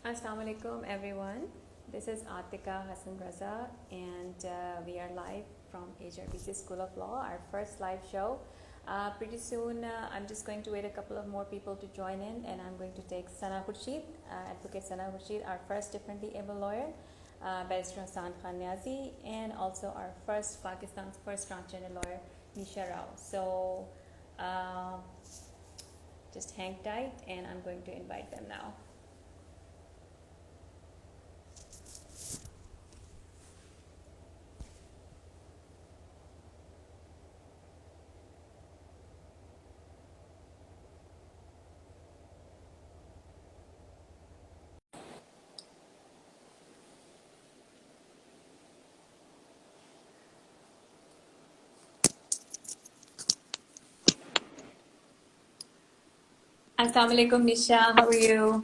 Assalamu alaikum everyone. This is Atika Hassan Raza and we are live from HRBC School of Law, our first live show. Pretty soon I'm just going to wait a couple of more people to join in and I'm going to take Sana Khurshid, Advocate Sana Khurshid, our first differently able lawyer, Barrister Hassan Khan Niazi, and also our Pakistan's first transgender lawyer, Nisha Rao. So just hang tight and I'm going to invite them now. Assalamu alaikum Nisha, how are you?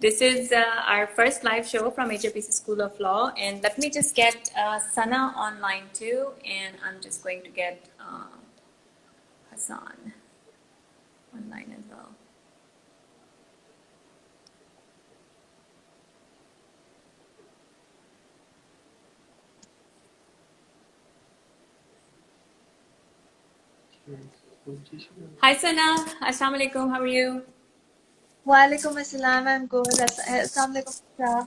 This is our first live show from HRPC School of Law, and let me just get Sana online too, and I'm just going to get Hassan online as well. Hi Sana, Assalamu alaikum, how are you? Walaikum assalam, I'm good. Assalamu alaikum.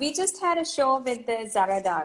we just had a show with Zara Dar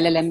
LLM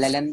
LLM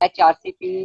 HRCP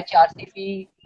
HRCP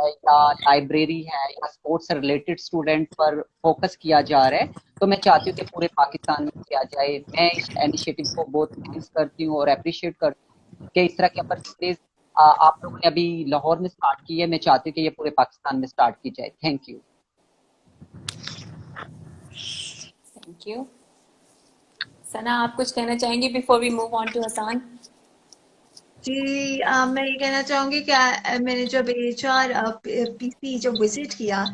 ہے یا library ہے یا sports سے related student پر focus کیا جا رہا ہے، تو میں چاہتی ہوں کہ پورے پاکستان میں کیا جائے. میں اس انیشیٹو کو بہت تھینکس کرتی ہوں اور اپریشیٹ کرتی ہوں کہ اس طرح کی اپرچونیٹیز آپ لوگوں نے ابھی لاہور میں اسٹارٹ کی ہے. میں چاہتی ہوں کہ یہ پورے پاکستان میں اسٹارٹ کی جائے. Thank you. Thank you. Sana آپ کچھ کہنا چاہیں گی before we move on to Hassan? جی میں یہ کہنا چاہوں گی کہ میں نے جب HR PC جب وزٹ کیا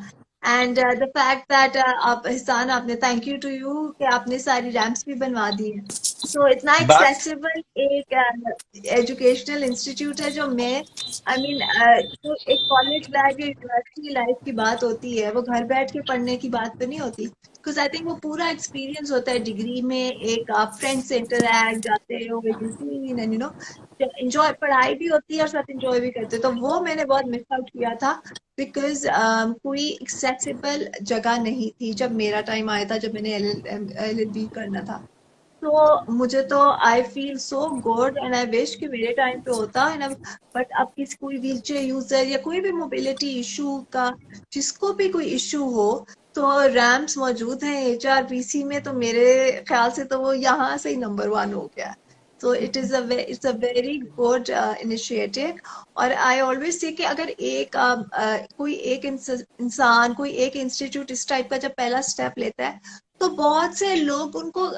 اینڈ دا فیکٹ دیٹ آپ احسان آپ نے تھینک یو ٹو یو کہ آپ نے ساری ریمپس بھی بنوا دی ہیں. سو اتنا بس ایکسیسیبل ایک ایجوکیشنل انسٹیٹیوٹ ہے جو میں آئی مین جو ایک کالج لائف یا یونیورسٹی لائف کی بات ہوتی ہے وہ گھر بیٹھ کے پڑھنے کی بات تو نہیں ہوتی. بیکاز آئی تھنک وہ پورا ایکسپیرینس ہوتا ہے ڈگری میں. ایک آپ فرینڈ سے انٹریکٹ جاتے ہو انجوائے پڑھائی بھی ہوتی ہے اور ساتھ انجوائے بھی کرتے. تو وہ میں نے بہت مس آؤٹ کیا تھا بیکاز کوئی ایکسیسیبل جگہ نہیں تھی جب میرا ٹائم آیا تھا جب میں نے LLB کرنا تھا. تو مجھے تو آئی فیل سو گڈ اینڈ آئی وش کہ میرے ٹائم پہ ہوتا ہے نا. بٹ اب کسی کوئی ویل چیئر یوزر یا کوئی بھی موبلٹی ایشو کا جس کو بھی کوئی ایشو ہو تو ریمپس موجود ہیں HRPC میں. تو میرے خیال سے تو وہ یہاں سے ہی نمبر 1 ہو گیا. تو it's a very good initiative. اور آئی آلویز سی کہ اگر ایک کوئی ایک انسان کوئی ایک انسٹیٹیوٹ اس ٹائپ کا جب پہلا اسٹیپ لیتا ہے تو بہت سے لوگ ان کو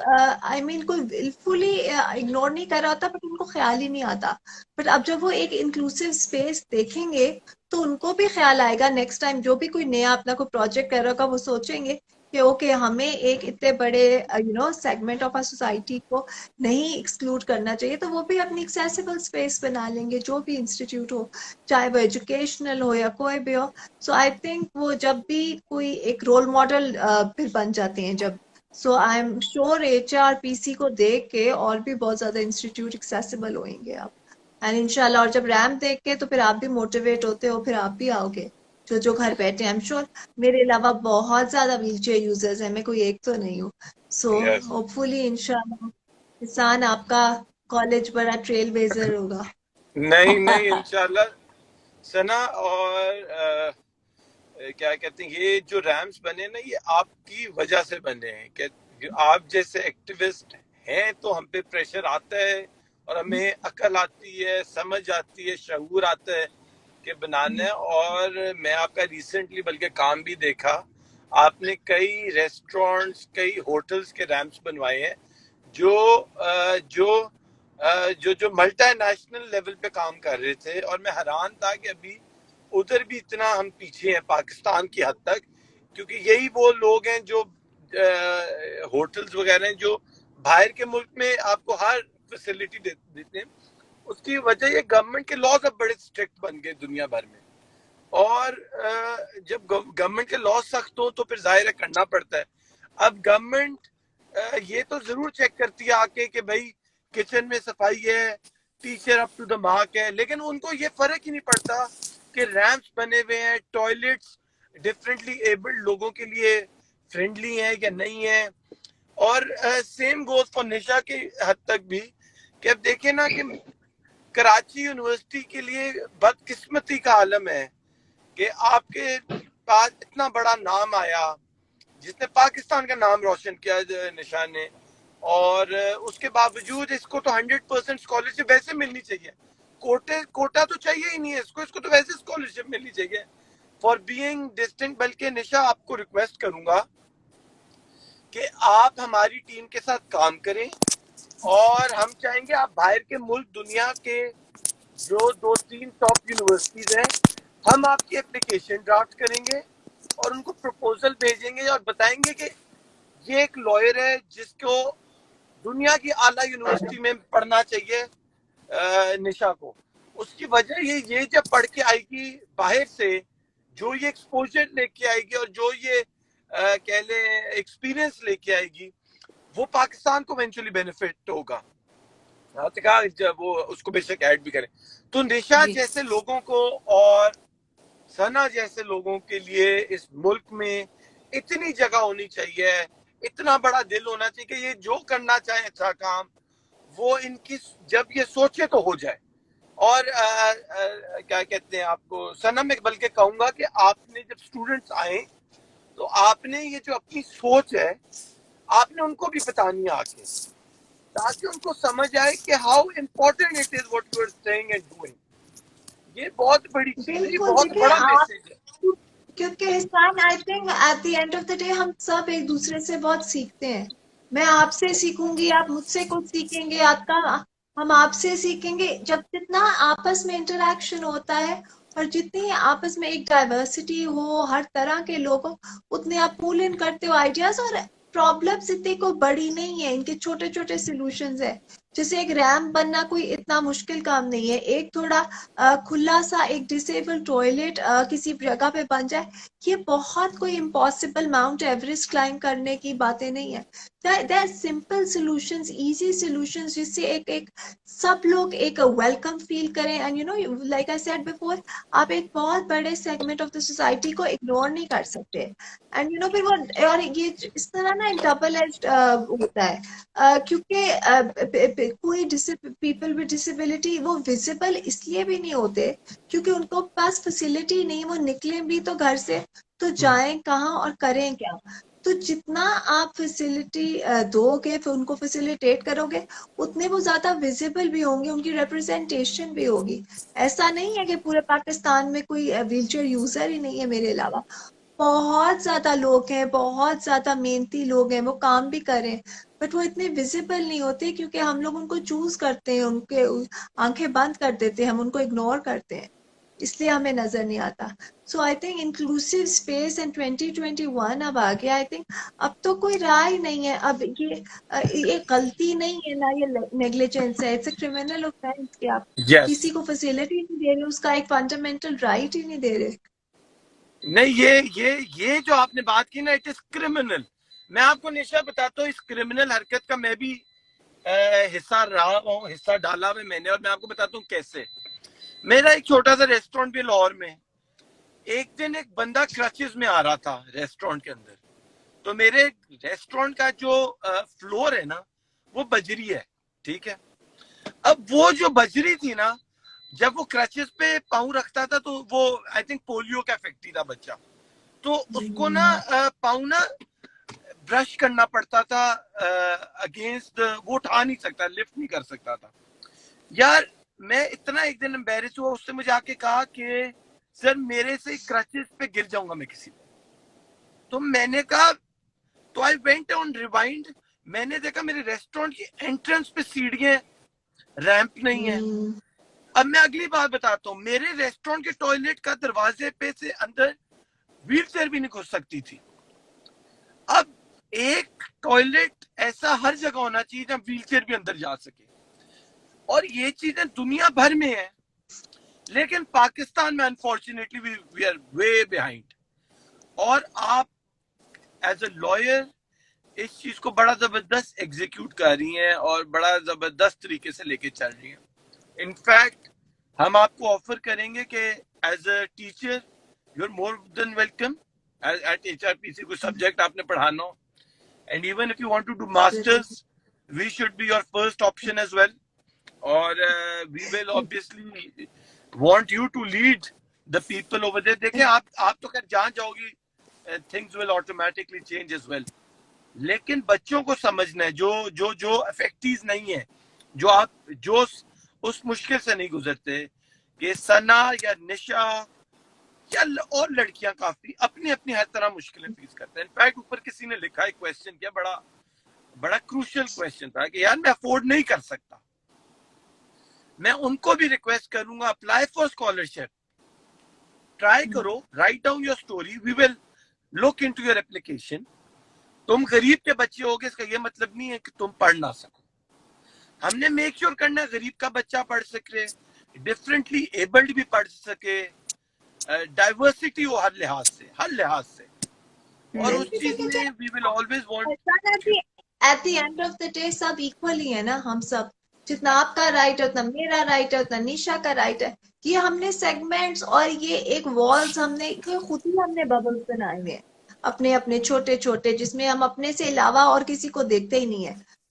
آئی مین کوئی ولفلی اگنور نہیں کر رہا ہوتا بٹ ان کو خیال ہی نہیں آتا. بٹ اب جب وہ ایک انکلوسیو اسپیس دیکھیں گے تو ان کو بھی خیال آئے گا نیکسٹ ٹائم جو بھی کوئی نیا اپنا کوئی پروجیکٹ کر رہا ہوگا وہ سوچیں گے کہ اوکے ہمیں ایک اتنے بڑے سیگمنٹ آف سوسائٹی کو نہیں ایکسکلوڈ کرنا چاہیے. تو وہ بھی اپنی ایکسیسیبل اسپیس بنا لیں گے جو بھی انسٹیٹیوٹ ہو چاہے وہ ایجوکیشنل ہو یا کوئی بھی ہو. سو آئی تھنک وہ جب بھی کوئی ایک رول ماڈل پھر بن جاتے ہیں جب. سو آئی ایم شیور HRPC کو دیکھ کے اور بھی بہت زیادہ انسٹیٹیوٹ ایکسیسیبل ہوئیں گے اب. اینڈ انشاءاللہ اور جب ریمپ دیکھ کے تو پھر آپ بھی موٹیویٹ ہوتے ہو پھر آپ بھی آؤ گے جو گھر بیٹھے ہیں. آئی ایم شیور میرے علاوہ بہت زیادہ ویل چیئر یوزرز ہیں. میں کوئی ایک تو نہیں ہوں. سو یس ہوپ فلی انشاءاللہ انسان آپ کا کالج بڑا ٹریل بلیزر ہوگا. نہیں نہیں انشاءاللہ ثنا. اور کیا کہتے ہیں یہ جو ریمپس بنے نا یہ آپ کی وجہ سے بنے ہیں کہ آپ جیسے ایکٹیوسٹ ہیں تو ہم پہ پریشر آتا ہے اور ہمیں عقل آتی ہے سمجھ آتی ہے شعور آتا ہے کہ بنانا ہے. اور میں آپ کا ریسنٹلی بلکہ کام بھی دیکھا. آپ نے کئی ریسٹورینٹس کئی ہوٹلس کے ریمپس بنوائے ہیں جو جو ملٹی نیشنل لیول پہ کام کر رہے تھے. اور میں حیران تھا کہ ابھی ادھر بھی اتنا ہم پیچھے ہیں پاکستان کی حد تک کیونکہ یہی وہ لوگ ہیں جو ہوٹلز وغیرہ ہیں جو باہر کے ملک میں آپ کو ہر فیسلٹی دیتے ہیں. اس کی وجہ یہ گورنمنٹ کے لاز اب بڑے اسٹرکٹ بن گئے دنیا بھر میں. اور جب گورنمنٹ کے لاز سخت ہوں تو پھر ظاہر ہے کرنا پڑتا ہے. اب گورنمنٹ یہ تو ضرور چیک کرتی ہے آ کے کہ بھائی کچن میں صفائی ہے teacher up to the mark ہے لیکن ان کو یہ فرق ہی نہیں پڑتا کہ ریمپس بنے ہوئے ہیں ٹوائلٹس ڈفرینٹلی ایبلڈ لوگوں کے لیے فرینڈلی ہیں یا نہیں ہیں. اور سیم گوز فار نشا کی حد تک بھی کہ اب دیکھیں نا کہ کراچی یونیورسٹی کے لیے بدقسمتی کا عالم ہے کہ آپ کے پاس اتنا بڑا نام آیا جس نے پاکستان کا نام روشن کیا نشا نے. اور اس کے باوجود اس کو تو 100% اسکالرشپ ویسے ملنی چاہیے. کوٹا تو چاہیے ہی نہیں ہے اس کو تو ویسے اسکالرشپ ملنی چاہیے فار بینگ ڈسٹنکٹ. بلکہ نشا آپ کو ریکویسٹ کروں گا کہ آپ ہماری ٹیم کے ساتھ کام کریں اور ہم چاہیں گے آپ باہر کے ملک دنیا کے جو 2-3 ٹاپ یونیورسٹیز ہیں ہم آپ کی اپلیکیشن ڈرافٹ کریں گے اور ان کو پروپوزل بھیجیں گے اور بتائیں گے کہ یہ ایک لائر ہے جس کو دنیا کی اعلیٰ یونیورسٹی میں پڑھنا چاہیے نشا کو. اس کی وجہ یہ جب پڑھ کے آئے گی باہر سے جو یہ ایکسپوجر لے کے آئے گی اور جو یہ کہہ لیں ایکسپیرینس لے کے آئے گی وہ پاکستان کو ایونچولی بینیفٹ ہوگا. کہا جب وہ اس کو بے شک ایڈ بھی کریں. تو نشا جیسے لوگوں کو اور ثنا جیسے لوگوں کے لیے اس ملک میں اتنی جگہ ہونی چاہیے اتنا بڑا دل ہونا چاہیے کہ یہ جو کرنا چاہیں اچھا کام وہ ان کی جب یہ سوچے تو ہو جائے. اور کیا کہتے ہیں آپ کو سنا، میں بلکہ کہوں گا کہ آپ نے جب اسٹوڈنٹس آئیں تو آپ نے یہ جو اپنی سوچ ہے آپ نے ان کو بھی بتانی ہے آگے، تاکہ ان کو سمجھ آئے کہ how important it is what you are seeing and doing. یہ بہت بڑی چیز ہے، یہ بالکل. بہت دیکھیں بڑا آپ، میسج ہے. کیونکہ Hassan I think at the end of the day ہم سب ایک دوسرے سے بہت سیکھتے ہیں. میں آپ سے سیکھوں گی، آپ مجھ سے کچھ سیکھیں گے، آپ کا ہم آپ سے سیکھیں گے. جب جتنا آپس میں انٹریکشن ہوتا ہے اور جتنی آپس میں ایک ڈائیورسٹی ہو، ہر طرح کے لوگ ہوں، اتنے آپ پول ان کرتے ہو آئیڈیاز. اور پرابلمس اتنی کوئی بڑی نہیں ہے، ان کے چھوٹے چھوٹے سولوشنز ہیں. جیسے ایک ریمپ بننا کوئی اتنا مشکل کام نہیں ہے. ایک تھوڑا کھلا سا ایک ڈسیبل ٹوائلٹ کسی جگہ پہ بن جائے، یہ بہت کوئی امپاسبل ماؤنٹ ایوریسٹ کلائم کرنے کی باتیں نہیں ہیں. They are simple solutions, easy solutions, جس سے ایک سب لوگ ایک ویلکم فیل کریں. And you know like I said before, آپ ایک بہت بڑے سیگمنٹ آف دا سوسائٹی کو اگنور نہیں کر سکتے. اینڈ یو نو پھر وہ، اور یہ اس طرح نا ایک ڈبل ایجڈ ہوتا ہے، کیونکہ کوئی پیپل ود ڈسیبلٹی وہ ویزیبل اس لیے بھی نہیں ہوتے کیونکہ ان کو پاس فیسلٹی نہیں. وہ نکلیں بھی تو گھر سے تو جائیں کہاں اور کریں کیا. تو جتنا آپ فیسلٹی دو گے، پھر ان کو فیسیلیٹیٹ کرو گے، اتنے وہ زیادہ ویزیبل بھی ہوں گے، ان کی ریپرزینٹیشن بھی ہوگی. ایسا نہیں ہے کہ پورے پاکستان میں کوئی ویل چیئر یوزر ہی نہیں ہے میرے علاوہ. بہت زیادہ لوگ ہیں، بہت زیادہ محنتی لوگ ہیں، وہ کام بھی کریں، بٹ وہ اتنے ویزیبل نہیں ہوتے کیونکہ ہم لوگ ان کو چوز کرتے ہیں، ان کے آنکھیں بند کر دیتے ہیں، ہم ان کو اگنور کرتے ہیں، اس لیے ہمیں نظر نہیں آتا. So I think inclusive space and 2021 اب آ گیا. آئی تھنک اب تو کوئی رائے نہیں ہے. اب یہ غلطی نہیں ہے، نہ یہ نیگلیجنس ہے، اٹس اے کرمنل اوفینس کہ آپ یس کسی کو فیسلٹی نہیں دے رہے، اس کا ایک فنڈامنٹل رائٹ ہی نہیں دے رہے. نہیں، یہ جو آپ نے بات کی نا، اٹ از کرمنل. میں آپ کو نشا بتاتا ہوں، اس کرمنل حرکت کا میں بھی حصہ رہا ہوں، حصہ ڈالا ہوا میں نے، اور میں آپ کو بتاتا ہوں کیسے. میرا ایک چھوٹا سا ریسٹورینٹ بھی لاہور میں. ایک دن ایک بندہ کرچز میں آ رہا تھا ریسٹورینٹ کے اندر. تو میرے ریسٹورینٹ کا جو فلور ہے نا، وہ بجری ہے، ٹھیک ہے. اب وہ جو بجری تھی نا، جب وہ کرچز پہ پاؤں رکھتا تھا تو وہ آئی تھنک پولیو کا افیکٹ تھا بچہ، تو اس کو نا پاؤں نا برش کرنا پڑتا تھا اگینسٹ، وہ اٹھا نہیں سکتا، لفٹ نہیں کر سکتا تھا. یار میں اتنا ایک دن امبیرس ہوا، اس سے مجھے آ کے کہا کہ سر میرے سے کرچز پہ گر جاؤں گا میں کسی پہ. تو میں نے کہا، تو آئی وینٹ آن ریوائنڈ، میں نے دیکھا میرے ریسٹورینٹ کی انٹرنس پہ سیڑھیاں، ریمپ نہیں ہے. اب میں اگلی بات بتاتا ہوں، میرے ریسٹورینٹ کے ٹوائلٹ کا دروازے پہ سے اندر ویل چیئر بھی نہیں گھس سکتی تھی. اب ایک ٹوائلٹ ایسا ہر جگہ ہونا چاہیے جہاں ویل چیئر بھی اندر جا سکے. اور یہ چیزیں دنیا بھر میں ہیں، لیکن پاکستان میں unfortunately we are way behind. اور آپ ایز اے لائر اس چیز کو بڑا زبردست ایگزیکیوٹ کر رہی ہیں اور بڑا زبردست طریقے سے لے کے چل رہی ہیں. انفیکٹ ہم آپ کو آفر کریں گے کہ as a teacher you are more than welcome at HRPC. کوئی سبجیکٹ آپ نے پڑھانا ہو، and even if you want to do masters, we should be your first option as well. اور we will obviously want you to lead the people over there. دیکھیں آپ تو خیر جہاں جاؤ گی things will automatically change as well. لیکن بچوں کو سمجھنا ہے جو افیکٹیز نہیں ہے، جو اس مشکل سے نہیں گزرتے، کہ ثنا یا نشا یا اور لڑکیاں کافی اپنی اپنی ہر طرح مشکلیں فیس کرتے ہیں. انفیکٹ اوپر کسی نے لکھا ایک کویشچن کیا، بڑا کروشل کویشچن تھا کہ یار میں افورڈ نہیں کر سکتا. میں ان کو بھی ریکویسٹ کروں گا، اپلائی فار اسکالرشپ، ٹرائی کرو، write down your story, we will look into your application. تم غریب کے بچے ہوگے اس کا یہ مطلب نہیں ہے کہ تم پڑھ نہ سکو. ہم نے میک شیور کرنا ہے غریب کا بچہ پڑھ سکے، ڈفرینٹلی ایبلڈ بھی پڑھ سکے، ڈائیورسٹی ہو ہر لحاظ سے. اور اس چیز میں we will always want. At the end of the day سب ایکول ہی ہے نا. ہم سب، جتنا آپ کا رائٹ ہے اتنا میرا رائٹ ہے، اتنا نیشا کا رائٹ ہے. یہ ہم نے سیگمنٹس اور یہ ایک والز ہم نے خود ہی ہم نے ببلز بنائے ہوئے ہیں اپنے چھوٹے چھوٹے، جس میں ہم اپنے سے علاوہ اور کسی کو دیکھتے ہی نہیں ہے.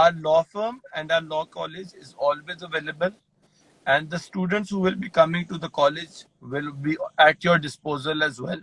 our law firm and our law college is always available, and the students who will be coming to the college will be at your disposal as well.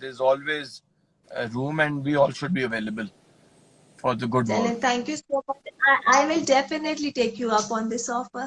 there's always room, and we all should be available for the good Chale, work. thank you so much. I will definitely take you up on this offer.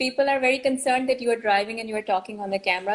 people are very concerned that you are driving and you are talking on the camera,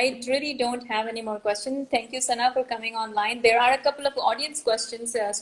I really don't have any more questions. Thank you, Sana, for coming online. There are a couple of audience questions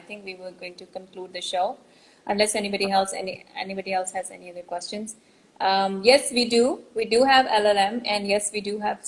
I think we were going to conclude the show unless anybody else has any other questions. Yes, we do have LLM, and yes, we do have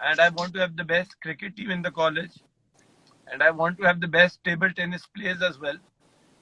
and I want to have the best cricket team in the college, and I want to have the best table tennis players as well,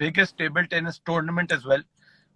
biggest table tennis tournament as well,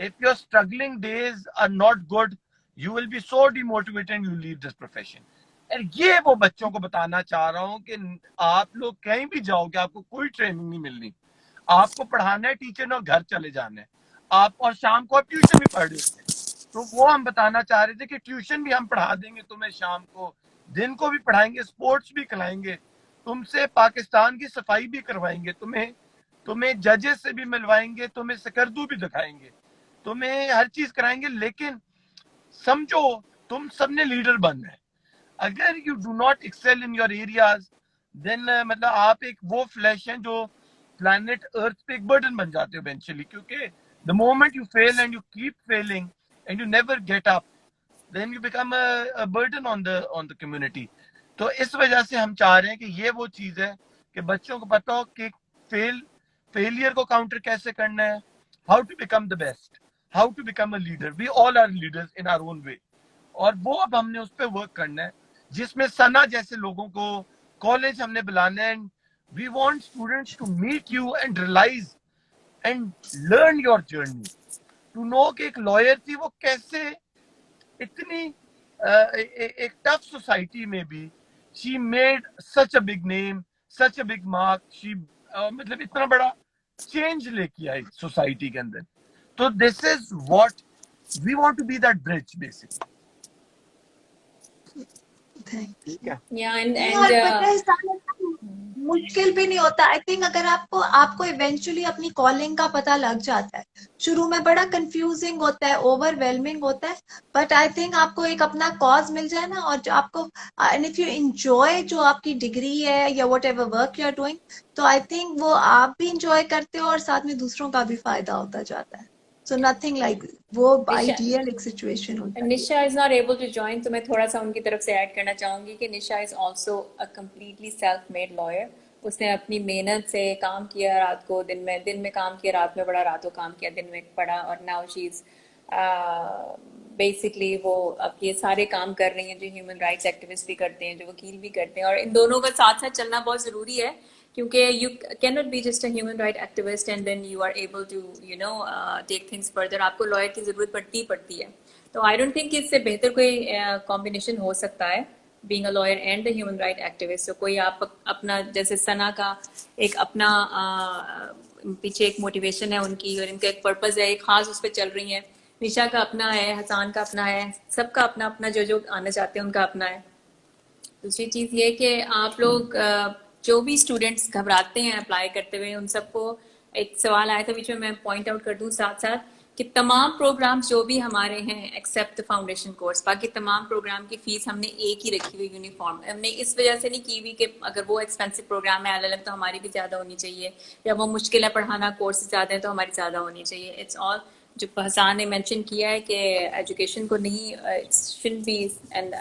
If your struggling days are not good, you will be so demotivated and you leave this profession. اور یہ وہ بچوں کو بتانا چاہ رہا ہوں کہ آپ لوگ کہیں بھی جاؤ گے آپ کو کوئی ٹریننگ نہیں ملنی. آپ کو پڑھانا ہے ٹیچر نے اور گھر چلے جانا ہے آپ, اور شام کو آپ ٹیوشن بھی پڑھ رہے تھے. تو وہ ہم بتانا چاہ رہے تھے کہ ٹیوشن بھی ہم پڑھا دیں گے تمہیں, شام کو دن کو بھی پڑھائیں گے, اسپورٹس بھی کھلائیں گے, تم سے پاکستان کی صفائی بھی کروائیں گے, تمہیں ججز سے بھی ملوائیں گے, تمہیں سکردو بھی دکھائیں گے, تمہیں ہر چیز کرائیں گے. لیکن سمجھو تم سب نے لیڈر بننا ہے. اگر you do not excel in your areas then مطلب آپ ایک وہ فلیش ہیں جو پلانٹ ارتھ پہ ایک برڈن بن جاتے ہو ایونچولی, کیونکہ the moment you fail and you keep failing and you never get up then you become a burden on the community. تو اس وجہ سے ہم چاہ رہے ہیں کہ یہ وہ چیز ہے کہ بچوں کو پتا ہو کہ فیلئر کو کاؤنٹر کیسے کرنا ہے, how to become the best, how to become a leader. We all are leaders in our own way. اور وہ اب ہم نے اس پہ ورک کرنا ہے, جس میں ثنا جیسے لوگوں کو کالج ہم نے بلانا ہے. We want students to meet you and realize and learn your journey. To know کہ ایک lawyer تھی وہ کیسے اتنی ایک ٹف سوسائٹی میں بھی she made such a big name, such a big mark. She مطلب اتنا بڑا چینج لے کے آئی سوسائٹی کے اندر. تو this is what we want to be, that bridge basically. ٹھیک ہے. Yeah, and اور پتہ ہے سارا مشکل بھی نہیں ہوتا. آئی تھنک اگر آپ کو ایونچولی اپنی کالنگ کا پتہ لگ جاتا ہے, شروع میں بڑا کنفیوزنگ ہوتا ہے, اوور ویلمنگ ہوتا ہے, بٹ آئی تھنک آپ کو ایک اپنا کاز مل جائے نا, اور جو آپ کو اینڈ اف یو انجوائے جو آپ کی ڈگری ہے یا whatever work you are doing, تو آئی تھنک وہ آپ بھی انجوائے کرتے ہو اور ساتھ میں دوسروں کا بھی فائدہ ہوتا جاتا ہے. سو نتھنگ لائک وہ آئیڈیل ایک سچویشن ہوتا ہے. Nisha is not able to join, تو میں تھوڑا سا ان کی طرف سے ایڈ کرنا چاہوں گی کہ Nisha is also a completely self made lawyer. اس نے اپنی محنت سے کام کیا, رات کو دن میں کام کیا, رات میں پڑھا, رات کو کام کیا, دن میں پڑھا, اور ناؤ شی از بیسکلی وہ اب یہ سارے کام کر رہی ہیں جو ہیومن رائٹس ایکٹیوسٹ بھی کرتے ہیں, جو وکیل بھی کرتے ہیں. اور ان دونوں کا ساتھ ساتھ چلنا بہت ضروری ہے, کیونکہ you can not be just a human right activist and then you are able to take things further. آپ کو لائر کی ضرورت پڑتی ہے. تو آئی ڈونٹ تھنک اس سے بہتر کوئی کمبینیشن ہو سکتا ہے, being a lawyer and a human right activist. تو کوئی آپ اپنا, جیسے ثنا کا ایک اپنا پیچھے ایک موٹیویشن ہے ان کی, اور ان کا ایک پرپز ہے, ایک خاص اس پہ چل رہی ہیں. نشا کا اپنا ہے, حسان کا اپنا ہے, سب کا اپنا اپنا, جو آنا چاہتے ہیں ان کا اپنا ہے. دوسری چیز یہ کہ آپ لوگ جو بھی اسٹوڈینٹس گھبراتے ہیں اپلائی کرتے ہوئے, ان سب کو ایک سوال آیا تھا بیچ میں پوائنٹ آؤٹ کر دوں ساتھ ساتھ کہ تمام پروگرامز جو بھی ہمارے ہیں ایکسیپٹ فاؤنڈیشن کورس, باقی تمام پروگرام کی فیس ہم نے ایک ہی رکھی ہوئی یونیفارم. ہم نے اس وجہ سے نہیں کی ہوئی کہ اگر وہ ایکسپینسو پروگرام ہے LLM تو ہماری بھی زیادہ ہونی چاہیے, یا وہ مشکل ہے پڑھانا, کورس زیادہ ہیں تو ہماری زیادہ ہونی چاہیے. اٹس آل جو حسان نے مینشن کیا ہے کہ ایجوکیشن کو نہیں شouldn't be and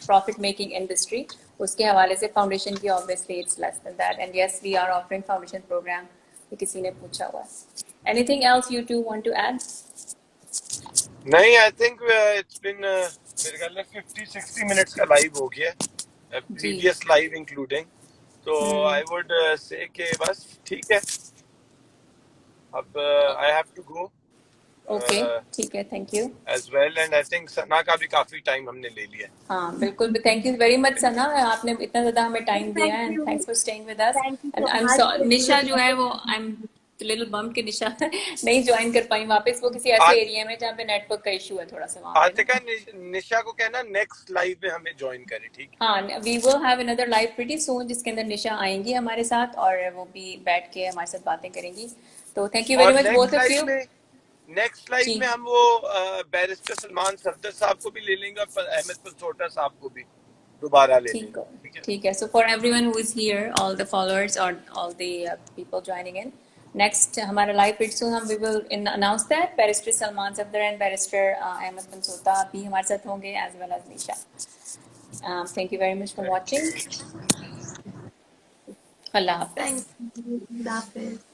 profit making industry, اس کے حوالے سے فاؤنڈیشن کی obviously it's less than that. And yes, we are offering foundation program. یہ کسی نے پوچھا ہوا ہے. Anything else you two want to add? نہیں, آئی تھنک اٹس بین میرے خیال میں 50-60 منٹس کا لائیو ہو گیا, پریویس لائیو انکلوڈنگ. تو آئی وڈ سے کہ بس ٹھیک ہے, اب I have to go. Okay ٹھیک ہے, thank you as well, and I think Sana کا بھی کافی ٹائم ہم نے لے لیا. ہاں بالکل, thank you very much Sana, آپ نے اتنا زیادہ ہمیں ٹائم دیا ہے, and thanks for staying with us. And I am Nisha جو ہے وہ آئی ایم لٹل بم کہ نشا نہیں جوائن کر پائیں واپس, وہ کسی ایسے ایریا میں جہاں پہ نیٹ ورک کا ایشو ہے تھوڑا سا وہاں پہ. عاتقہ نشا کو کہنا نیکسٹ لائیو میں ہمیں جوائن کرے, ٹھیک ہے. ہاں, وی ول ہیو اندر لائیو پریٹی سون جس کے اندر نشا آئیں گی ہمارے ساتھ, اور وہ بھی بیٹھ کے ہمارے ساتھ باتیں کریں گی. تو thank you very much both of you. Next live میں ہم وہ بیرسٹر سلمان صفدر صاحب کو بھی لے لیں گے, اور احمد پنسوٹا صاحب کو بھی دوبارہ لے لیں گے. ٹھیک ہے. So for everyone who is here, all the followers اور all the people joining in, next ہمارا لائیو پریٹی سون ہم we will announce that barrister Salman Safdar and barrister Ahmed Pansota بھی ہمارے ساتھ ہوں گے, as well as Nisha. Thank you very much for watching. Allah Hafiz. Thank you. Allah Hafiz.